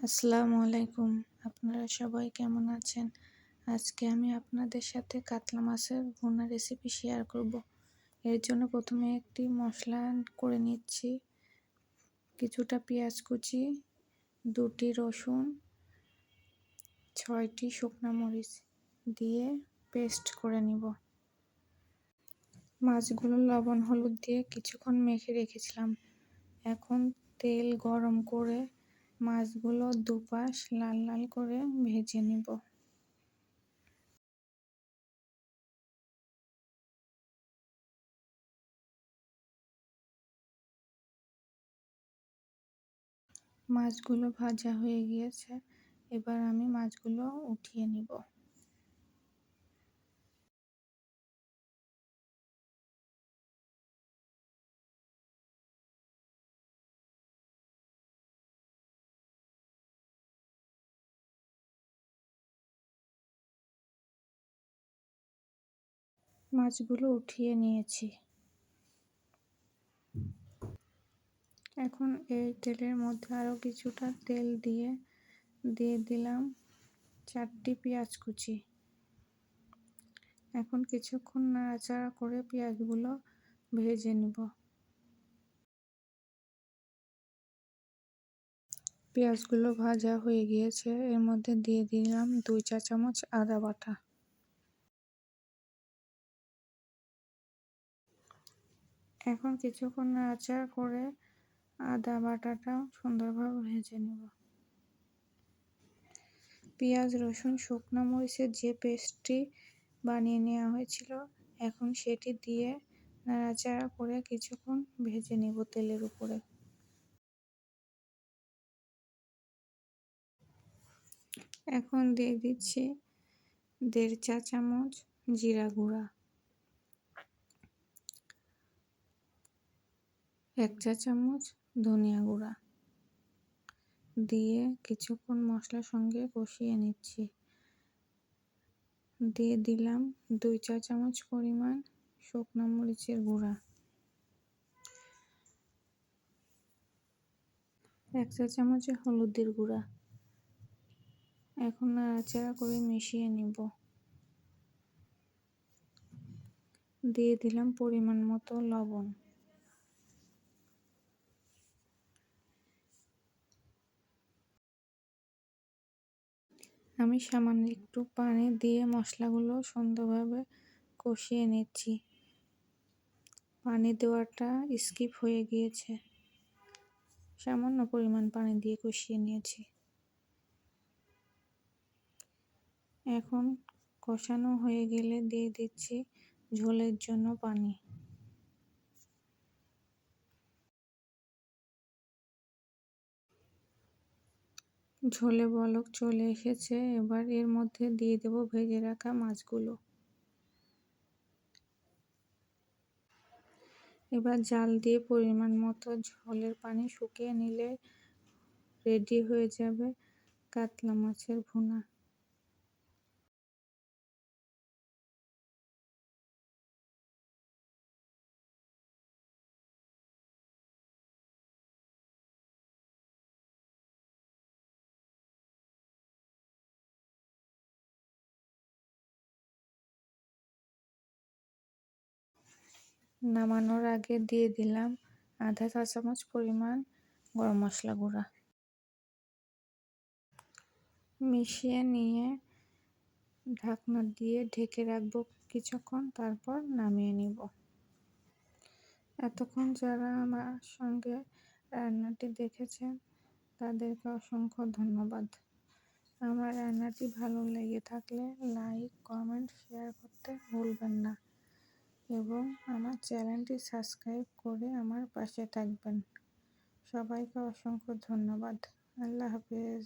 আসসালামু আলাইকুম। আপনারা সবাই কেমন আছেন? আজকে আমি আপনাদের সাথে কাতলা মাছের ভুনা রেসিপি শেয়ার করব। এর জন্য প্রথমে একটি মশলা করে নিচ্ছি। কিছুটা পেঁয়াজ কুচি, 2টি রসুন, 6টি শুকনো মরিচ দিয়ে পেস্ট করে নিব। মাছগুলো লবণ হলুদ দিয়ে কিছুক্ষণ মেখে রেখেছিলাম। এখন তেল গরম করে মাছগুলো দুপাশ লাল লাল করে ভেজে নিব। মাছগুলো ভাজা হয়ে গিয়েছে, এবার আমি মাছগুলো উঠিয়ে নিব। মাছগুলো উঠিয়ে নিয়েছি। এখন এই তেলের মধ্যে আরও কিছুটা তেল দিয়ে দিলাম 4টি পেঁয়াজ কুচি। এখন কিছুক্ষণ নাড়াচাড়া করে পেঁয়াজগুলো ভেজে নিব। পেঁয়াজগুলো ভাজা হয়ে গিয়েছে, এর মধ্যে দিয়ে দিলাম 2 চা চামচ আদা বাটা। এখন কিছুক্ষণ নাড়াচাড়া করে আদা বাটাটা সুন্দরভাবে ভেজে নেব। পেঁয়াজ রসুন শুকনো মরিচের যে পেস্টটি বানিয়ে নেওয়া হয়েছিল, এখন সেটি দিয়ে নাড়াচাড়া করে কিছুক্ষণ ভেজে নেব তেলের উপরে। এখন দিয়ে দিচ্ছি 1.5 চা চামচ জিরা গুঁড়া, 1 চা চামচ ধনিয়া গুঁড়া দিয়ে কিছুক্ষণ মশলার সঙ্গে কষিয়ে নিচ্ছি। দিয়ে দিলাম 2 চা চামচ পরিমাণ শুকনো মরিচের গুঁড়া, 1 চা চামচ হলুদের গুঁড়া। এখন নাড়াচাড়া করে মিশিয়ে নিব। দিয়ে দিলাম পরিমাণ মতো লবণ। আমি সামান্য একটু পানি দিয়ে মশলাগুলো সুন্দরভাবে কষিয়ে নিচ্ছি। পানি দেওয়াটা স্কিপ হয়ে গিয়েছে, সামান্য পরিমাণ পানি দিয়ে কষিয়ে নিয়েছি। এখন কষানো হয়ে গেলে দিয়ে দিচ্ছি ঝোলের জন্য পানি। ঝোলে বলক চলে এসেছে, এবার এর মধ্যে দিয়ে দেব ভেজে রাখা মাছগুলো। এবার জাল দিয়ে পরিমাণ মতো ঝোলের পানি শুকিয়ে নিলে রেডি হয়ে যাবে কাতলা মাছের ভুনা। নামানোর আগে দিয়ে দিলাম আধা চা চামচ পরিমাণ গরম মশলা গুঁড়া। মিশিয়ে নিয়ে ঢাকনা দিয়ে ঢেকে রাখবো কিছুক্ষণ, তারপর নামিয়ে নিব। এতক্ষণ যারা আমার সঙ্গে রান্নাটি দেখেছেন তাদেরকে অসংখ্য ধন্যবাদ। আমার রান্নাটি ভালো লেগে থাকলে লাইক, কমেন্ট, শেয়ার করতে ভুলবেন না এবং আমার চ্যানেলটি সাবস্ক্রাইব করে আমার পাশে থাকবেন। সবাইকে অসংখ্য ধন্যবাদ। আল্লাহ হাফেজ।